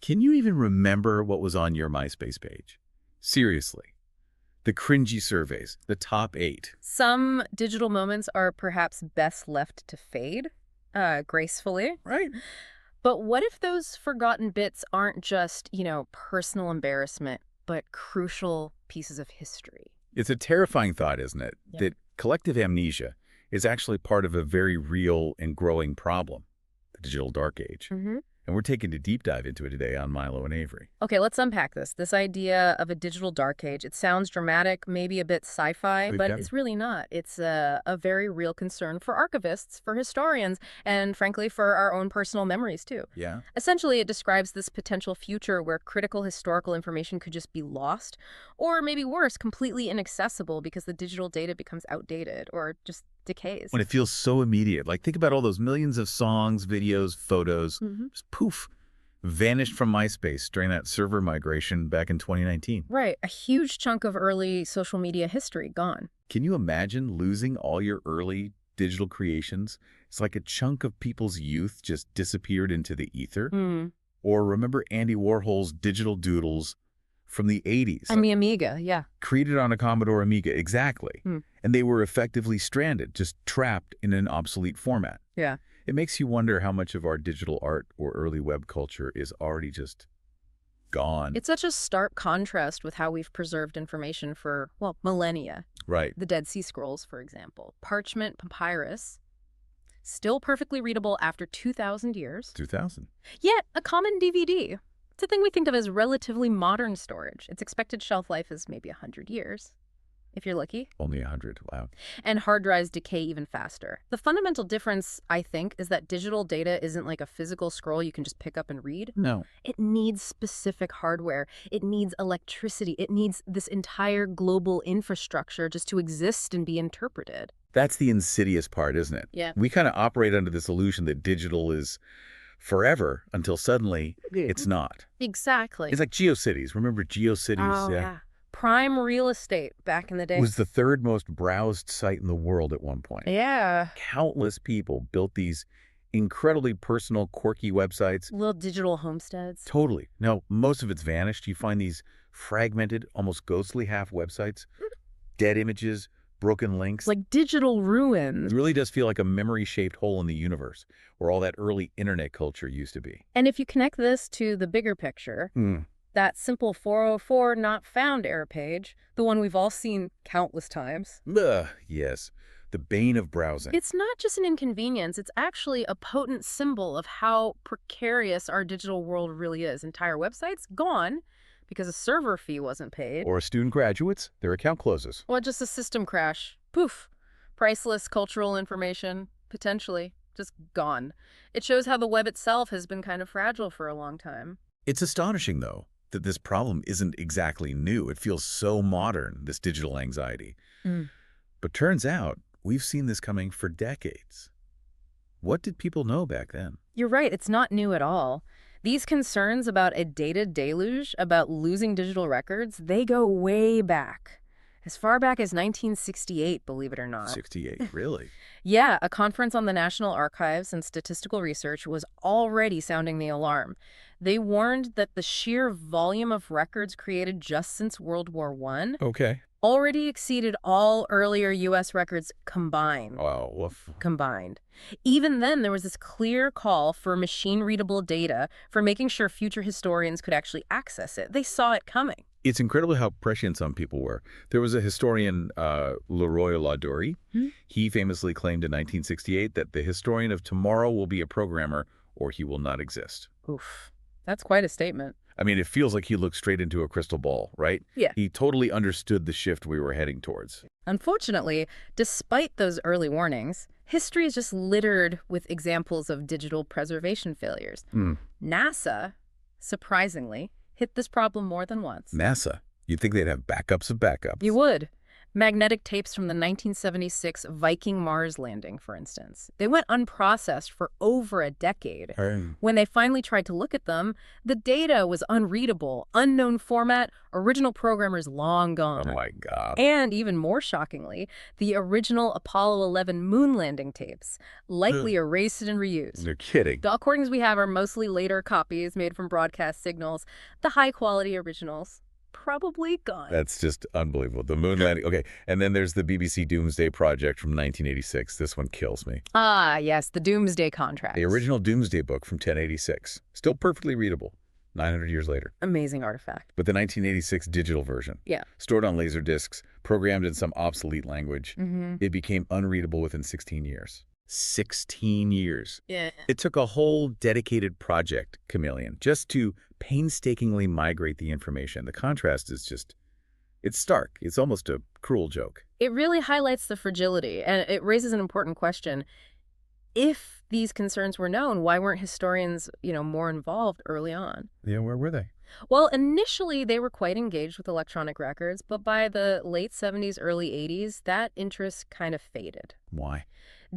Can you even remember what was on your MySpace page? Seriously. The cringy surveys, the top 8. Some digital moments are perhaps best left to fade, gracefully. Right. But what if those forgotten bits aren't just, personal embarrassment, but crucial pieces of history? It's a terrifying thought, isn't it? Yeah. That collective amnesia is actually part of a very real and growing problem, the digital dark age. Mm-hmm. And we're taking a deep dive into it today on Milo and Avery. Okay, let's unpack this. This idea of a digital dark age, it sounds dramatic, maybe a bit sci-fi, but it's really not. It's a very real concern for archivists, for historians, and frankly, for our own personal memories, too. Yeah. Essentially, it describes this potential future where critical historical information could just be lost, or maybe worse, completely inaccessible because the digital data becomes outdated or just decays. When it feels so immediate, like think about all those millions of songs, videos, photos, just poof, vanished from MySpace during that server migration back in 2019. Right, a huge chunk of early social media history gone. Can you imagine losing all your early digital creations? It's like a chunk of people's youth just disappeared into the ether. Or remember Andy Warhol's digital doodles from the 80s? And the Amiga, yeah. Created on a Commodore Amiga, exactly. And they were effectively stranded, just trapped in an obsolete format. Yeah. It makes you wonder how much of our digital art or early web culture is already just gone. It's such a stark contrast with how we've preserved information for, millennia. Right. The Dead Sea Scrolls, for example. Parchment papyrus, still perfectly readable after 2,000 years. 2000. Yet a common DVD. It's a thing we think of as relatively modern storage. Its expected shelf life is maybe 100 years, if you're lucky. Only 100, wow. And hard drives decay even faster. The fundamental difference, I think, is that digital data isn't like a physical scroll you can just pick up and read. No. It needs specific hardware. It needs electricity. It needs this entire global infrastructure just to exist and be interpreted. That's the insidious part, isn't it? Yeah. We kind of operate under this illusion that digital is forever until suddenly it's not. Exactly. It's like GeoCities. Remember GeoCities? Oh, yeah. Prime real estate back in the day. It was the 3rd most browsed site in the world at one point. Yeah. Countless people built these incredibly personal, quirky websites. Little digital homesteads. Totally. Now, most of it's vanished. You find these fragmented, almost ghostly half websites, dead images, broken links. Like digital ruins. It really does feel like a memory-shaped hole in the universe where all that early internet culture used to be. And if you connect this to the bigger picture, that simple 404 not found error page, the one we've all seen countless times. Yes, the bane of browsing. It's not just an inconvenience, it's actually a potent symbol of how precarious our digital world really is. Entire websites gone because a server fee wasn't paid. Or a student graduates, their account closes. Or just a system crash. Poof. Priceless cultural information, potentially, just gone. It shows how the web itself has been kind of fragile for a long time. It's astonishing, though, that this problem isn't exactly new. It feels so modern, this digital anxiety. But turns out, we've seen this coming for decades. What did people know back then? You're right, it's not new at all. These concerns about a data deluge, about losing digital records, they go way back. As far back as 1968, believe it or not. 68, really? Yeah, a conference on the National Archives and Statistical Research was already sounding the alarm. They warned that the sheer volume of records created just since World War I Okay. already exceeded all earlier U.S. records combined. Wow. Woof. Combined. Even then, there was this clear call for machine-readable data for making sure future historians could actually access it. They saw it coming. It's incredible how prescient some people were. There was a historian, Leroy Lauduri. He famously claimed in 1968 that the historian of tomorrow will be a programmer or he will not exist. Oof. That's quite a statement. I mean, it feels like he looked straight into a crystal ball, right? Yeah. He totally understood the shift we were heading towards. Unfortunately, despite those early warnings, history is just littered with examples of digital preservation failures. NASA, surprisingly, hit this problem more than once. NASA. You'd think they'd have backups of backups. You would. Magnetic tapes from the 1976 Viking Mars landing, for instance. They went unprocessed for over a decade. When they finally tried to look at them, the data was unreadable, unknown format, original programmers long gone. Oh my God. And even more shockingly, the original Apollo 11 moon landing tapes, likely erased and reused. You're kidding. The recordings we have are mostly later copies made from broadcast signals. The high-quality originals, probably gone. That's just unbelievable. The moon landing. Okay, and then there's the BBC Doomsday Project from 1986. This one kills me. Ah, yes, the Doomsday Contract. The original Doomsday Book from 1086. Still perfectly readable, 900 years later. Amazing artifact. But the 1986 digital version, stored on laser discs, programmed in some obsolete language, it became unreadable within 16 years. 16 years. Yeah. It took a whole dedicated project, Chameleon, just to painstakingly migrate the information. The contrast is just, it's stark. It's almost a cruel joke. It really highlights the fragility, and it raises an important question. If these concerns were known, why weren't historians, more involved early on? Yeah, where were they? Well, initially they were quite engaged with electronic records, but by the late 70s, early 80s, that interest kind of faded. Why?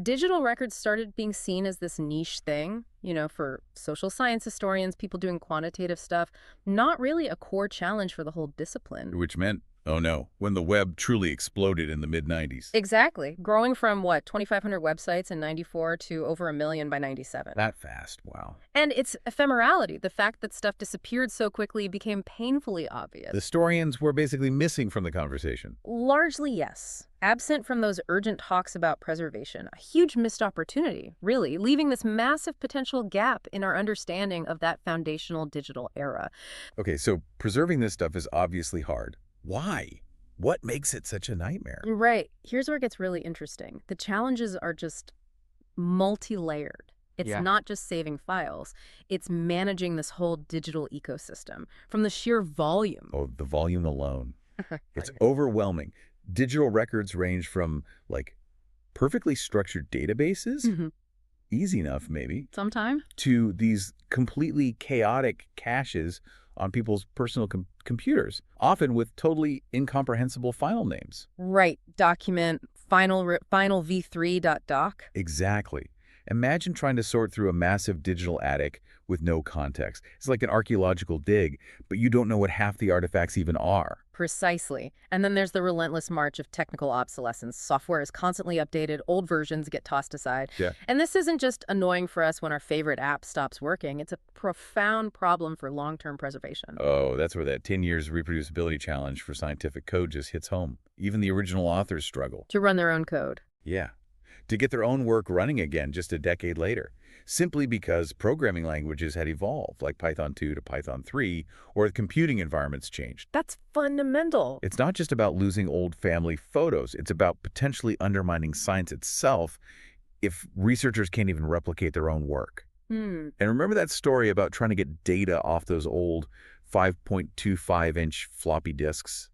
Digital records started being seen as this niche thing, for social science historians, people doing quantitative stuff, not really a core challenge for the whole discipline. Which meant, oh no, when the web truly exploded in the mid-90s. Exactly. Growing from, 2,500 websites in 94 to over 1 million by 97. That fast, wow. And its ephemerality, the fact that stuff disappeared so quickly, became painfully obvious. The historians were basically missing from the conversation. Largely, yes. Absent from those urgent talks about preservation, a huge missed opportunity, really, leaving this massive potential gap in our understanding of that foundational digital era. Okay, so preserving this stuff is obviously hard. Why? What makes it such a nightmare? Right. Here's where it gets really interesting. The challenges are just multi-layered. It's not just saving files. It's managing this whole digital ecosystem from the sheer volume. Oh, the volume alone. It's overwhelming. Digital records range from, perfectly structured databases, easy enough maybe, Sometime, to these completely chaotic caches on people's personal computers, often with totally incomprehensible file names. Right. Document final v3.doc. Exactly. Imagine trying to sort through a massive digital attic with no context. It's like an archaeological dig, but you don't know what half the artifacts even are. Precisely. And then there's the relentless march of technical obsolescence. Software is constantly updated, old versions get tossed aside. Yeah. And this isn't just annoying for us when our favorite app stops working. It's a profound problem for long-term preservation. Oh, that's where that 10 years reproducibility challenge for scientific code just hits home. Even the original authors struggle. To run their own code. Yeah. To get their own work running again just a decade later, simply because programming languages had evolved, like Python 2 to Python 3, or the computing environments changed. That's fundamental. It's not just about losing old family photos. It's about potentially undermining science itself if researchers can't even replicate their own work. And remember that story about trying to get data off those old 5.25-inch floppy disks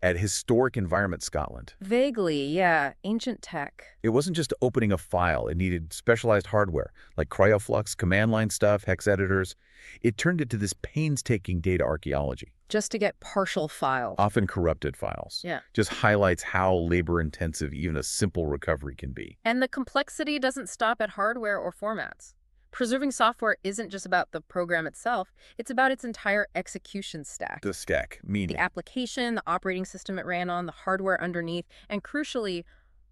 at Historic Environment Scotland? Vaguely, yeah. Ancient tech. It wasn't just opening a file. It needed specialized hardware, like cryoflux, command line stuff, hex editors. It turned into this painstaking data archaeology. Just to get partial files. Often corrupted files. Yeah. Just highlights how labor-intensive even a simple recovery can be. And the complexity doesn't stop at hardware or formats. Preserving software isn't just about the program itself, it's about its entire execution stack. The stack, meaning? The application, the operating system it ran on, the hardware underneath, and crucially,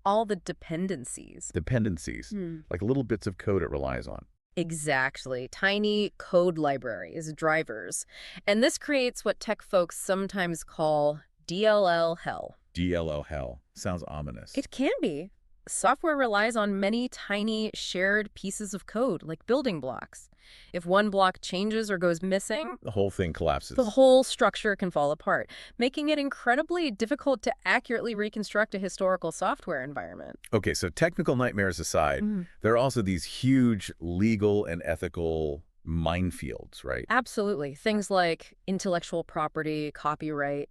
all the dependencies. Dependencies, like little bits of code it relies on. Exactly. Tiny code libraries, drivers. And this creates what tech folks sometimes call DLL hell. DLL hell. Sounds ominous. It can be. Software relies on many tiny shared pieces of code, like building blocks. If one block changes or goes missing, the whole thing collapses. The whole structure can fall apart, making it incredibly difficult to accurately reconstruct a historical software environment. Okay, so technical nightmares aside, there are also these huge legal and ethical minefields, right? Absolutely. Things like intellectual property, copyright.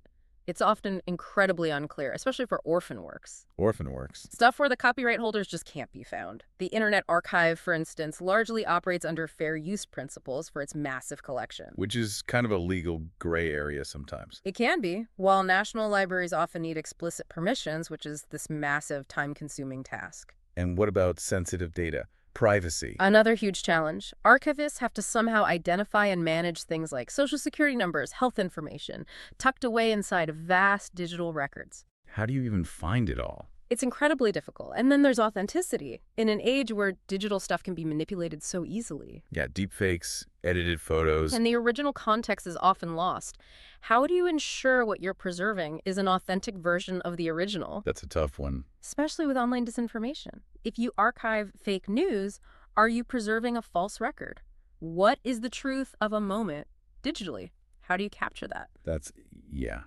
It's often incredibly unclear, especially for orphan works. Orphan works. Stuff where the copyright holders just can't be found. The Internet Archive, for instance, largely operates under fair use principles for its massive collection. Which is kind of a legal gray area sometimes. It can be, while national libraries often need explicit permissions, which is this massive, time-consuming task. And what about sensitive data? Privacy. Another huge challenge. Archivists have to somehow identify and manage things like social security numbers, health information, tucked away inside of vast digital records. How do you even find it all? It's incredibly difficult. And then there's authenticity. In an age where digital stuff can be manipulated so easily. Yeah, deepfakes, edited photos. And the original context is often lost. How do you ensure what you're preserving is an authentic version of the original? That's a tough one. Especially with online disinformation. If you archive fake news, are you preserving a false record? What is the truth of a moment digitally? How do you capture that? That's, yeah,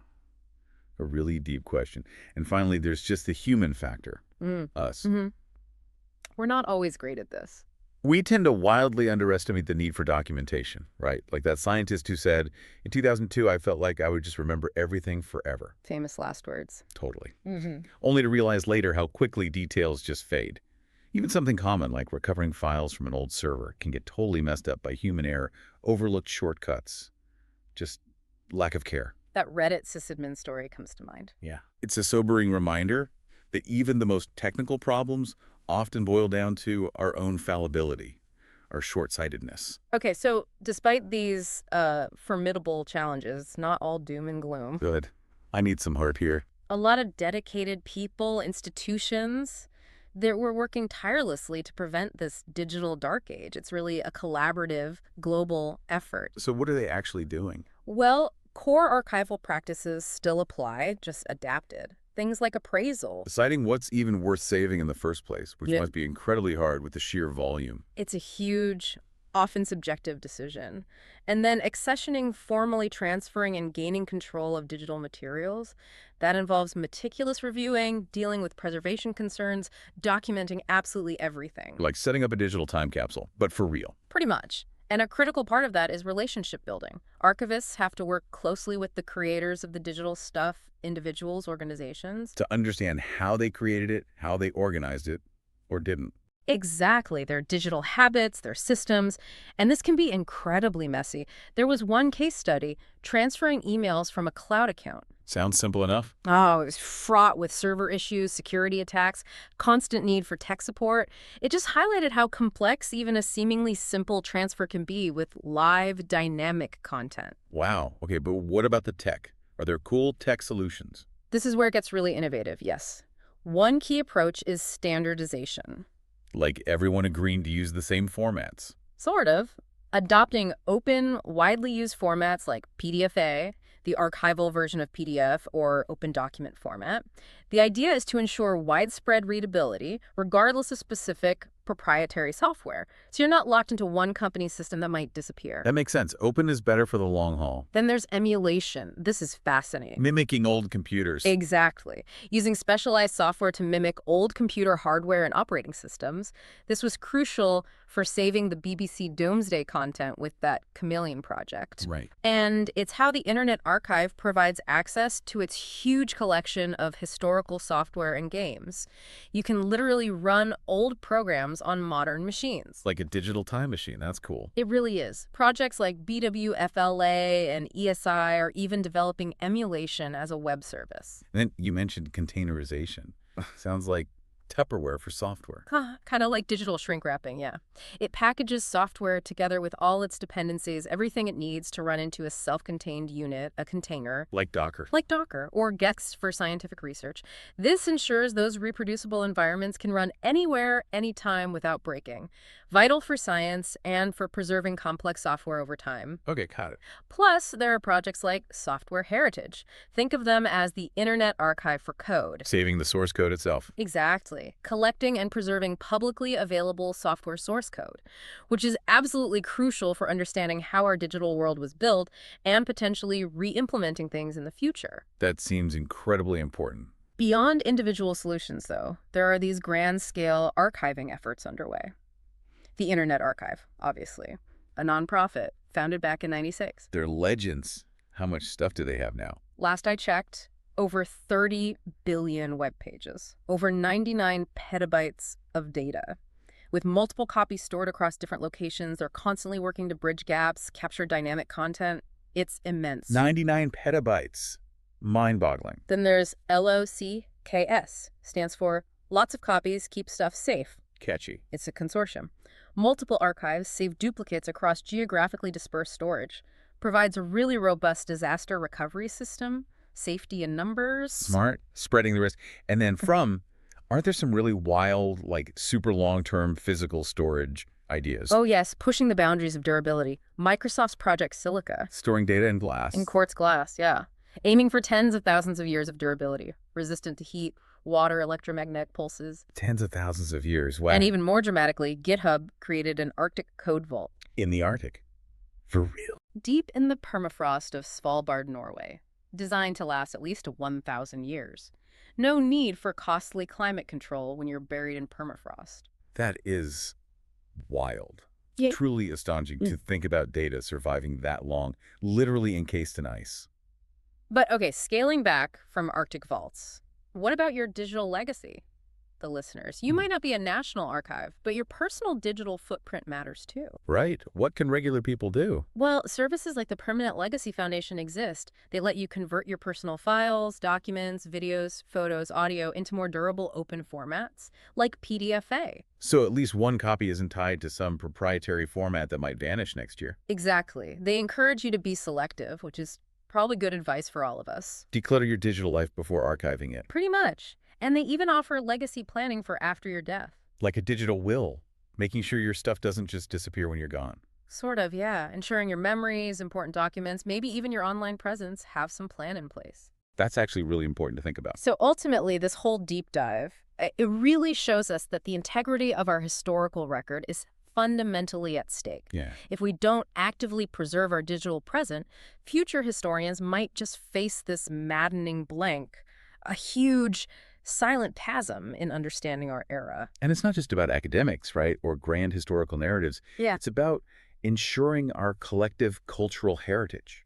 a really deep question. And finally, there's just the human factor. Us. We're not always great at this. We tend to wildly underestimate the need for documentation, right? Like that scientist who said, in 2002, I felt like I would just remember everything forever. Famous last words. Totally. Only to realize later how quickly details just fade. Even something common like recovering files from an old server can get totally messed up by human error, overlooked shortcuts, just lack of care. That Reddit sysadmin story comes to mind. Yeah. It's a sobering reminder that even the most technical problems often boil down to our own fallibility, our short-sightedness. Okay, so despite these formidable challenges, not all doom and gloom. Good. I need some heart here. A lot of dedicated people, institutions, that were working tirelessly to prevent this digital dark age. It's really a collaborative, global effort. So what are they actually doing? Well, core archival practices still apply, just adapted. Things like appraisal. Deciding what's even worth saving in the first place, which must be incredibly hard with the sheer volume. It's a huge, often subjective decision. And then accessioning, formally transferring and gaining control of digital materials. That involves meticulous reviewing, dealing with preservation concerns, documenting absolutely everything. Like setting up a digital time capsule, but for real. Pretty much. And a critical part of that is relationship building. Archivists have to work closely with the creators of the digital stuff, individuals, organizations. To understand how they created it, how they organized it, or didn't. Exactly. Their digital habits, their systems. And this can be incredibly messy. There was one case study transferring emails from a cloud account. Sounds simple enough. Oh, it was fraught with server issues, security attacks, constant need for tech support. It just highlighted how complex even a seemingly simple transfer can be with live, dynamic content. Wow. Okay, but what about the tech? Are there cool tech solutions? This is where it gets really innovative, yes. One key approach is standardization. Like everyone agreeing to use the same formats. Sort of. Adopting open, widely used formats like PDFA, the archival version of PDF, or open document format. The idea is to ensure widespread readability, regardless of specific proprietary software. So you're not locked into one company's system that might disappear. That makes sense. Open is better for the long haul. Then there's emulation. This is fascinating. Mimicking old computers. Exactly. Using specialized software to mimic old computer hardware and operating systems. This was crucial for saving the BBC Domesday content with that Chameleon project. Right. And it's how the Internet Archive provides access to its huge collection of historical software and games. You can literally run old programs on modern machines. Like a digital time machine. That's cool. It really is. Projects like BWFLA and ESI are even developing emulation as a web service. And then you mentioned containerization. Sounds like Tupperware for software. Kind of like digital shrink wrapping, yeah. It packages software together with all its dependencies, everything it needs to run into a self-contained unit, a container. Like Docker. Like Docker, or Gex for scientific research. This ensures those reproducible environments can run anywhere, anytime without breaking. Vital for science and for preserving complex software over time. Okay, got it. Plus, there are projects like Software Heritage. Think of them as the Internet Archive for code. Saving the source code itself. Exactly. Collecting and preserving publicly available software source code, which is absolutely crucial for understanding how our digital world was built and potentially re-implementing things in the future. That seems incredibly important. Beyond individual solutions, though, there are these grand-scale archiving efforts underway. The Internet Archive, obviously, a nonprofit founded back in '96. They're legends. How much stuff do they have now? Last I checked, over 30 billion web pages, over 99 petabytes of data. With multiple copies stored across different locations, they're constantly working to bridge gaps, capture dynamic content. It's immense. 99 petabytes. Mind-boggling. Then there's LOCKS, stands for Lots of Copies Keep Stuff Safe. Catchy. It's a consortium. Multiple archives save duplicates across geographically dispersed storage. Provides a really robust disaster recovery system, safety in numbers. Smart. Spreading the risk. And then aren't there some really wild, like super long-term physical storage ideas? Oh yes, pushing the boundaries of durability. Microsoft's Project Silica. Storing data in glass. In quartz glass, yeah. Aiming for tens of thousands of years of durability. Resistant to heat, water, electromagnetic pulses. Tens of thousands of years. Wow. And even more dramatically, GitHub created an Arctic code vault. In the Arctic. For real. Deep in the permafrost of Svalbard, Norway. Designed to last at least 1,000 years. No need for costly climate control when you're buried in permafrost. That is wild. Yeah. Truly astonishing to think about data surviving that long, literally encased in ice. But okay, scaling back from Arctic vaults, what about your digital legacy? The listeners, you might not be a national archive, but your personal digital footprint matters too. Right. What can regular people do? Well, services like the Permanent Legacy Foundation exist. They let you convert your personal files, documents, videos, photos, audio into more durable open formats, like PDFA. So at least one copy isn't tied to some proprietary format that might vanish next year. Exactly. They encourage you to be selective, which is probably good advice for all of us. Declutter your digital life before archiving it. Pretty much. And they even offer legacy planning for after your death. Like a digital will, making sure your stuff doesn't just disappear when you're gone. Sort of, yeah. Ensuring your memories, important documents, maybe even your online presence have some plan in place. That's actually really important to think about. So ultimately, this whole deep dive, it really shows us that the integrity of our historical record is fundamentally at stake. Yeah. If we don't actively preserve our digital present, future historians might just face this maddening blank, a huge silent chasm in understanding our era. And it's not just about academics, right, or grand historical narratives. Yeah. It's about ensuring our collective cultural heritage.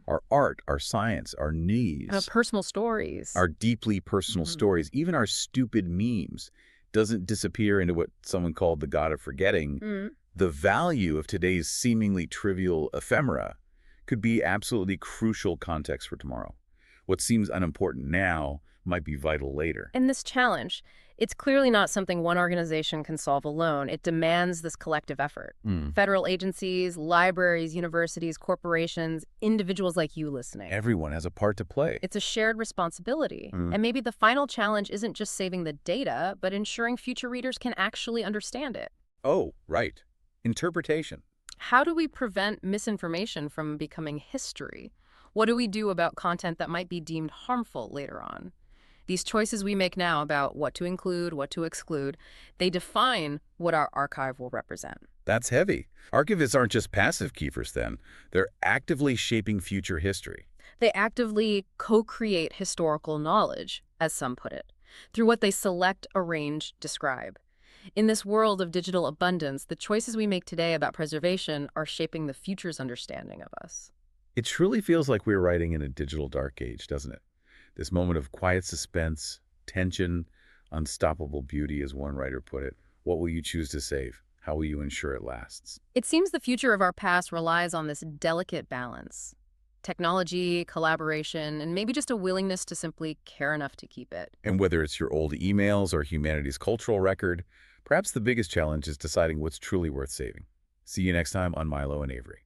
Our art, our science, our needs. Personal stories. Our deeply personal stories, even our stupid memes, doesn't disappear into what someone called the god of forgetting. The value of today's seemingly trivial ephemera could be absolutely crucial context for tomorrow. What seems unimportant now might be vital later. And this challenge, it's clearly not something one organization can solve alone. It demands this collective effort. Federal agencies, libraries, universities, corporations, individuals like you listening. Everyone has a part to play. It's a shared responsibility. And maybe the final challenge isn't just saving the data, but ensuring future readers can actually understand it. Oh, right. Interpretation. How do we prevent misinformation from becoming history? What do we do about content that might be deemed harmful later on? These choices we make now about what to include, what to exclude, they define what our archive will represent. That's heavy. Archivists aren't just passive keepers then. They're actively shaping future history. They actively co-create historical knowledge, as some put it, through what they select, arrange, describe. In this world of digital abundance, the choices we make today about preservation are shaping the future's understanding of us. It truly feels like we're writing in a digital dark age, doesn't it? This moment of quiet suspense, tension, unstoppable beauty, as one writer put it. What will you choose to save? How will you ensure it lasts? It seems the future of our past relies on this delicate balance. Technology, collaboration, and maybe just a willingness to simply care enough to keep it. And whether it's your old emails or humanity's cultural record, perhaps the biggest challenge is deciding what's truly worth saving. See you next time on Milo and Avery.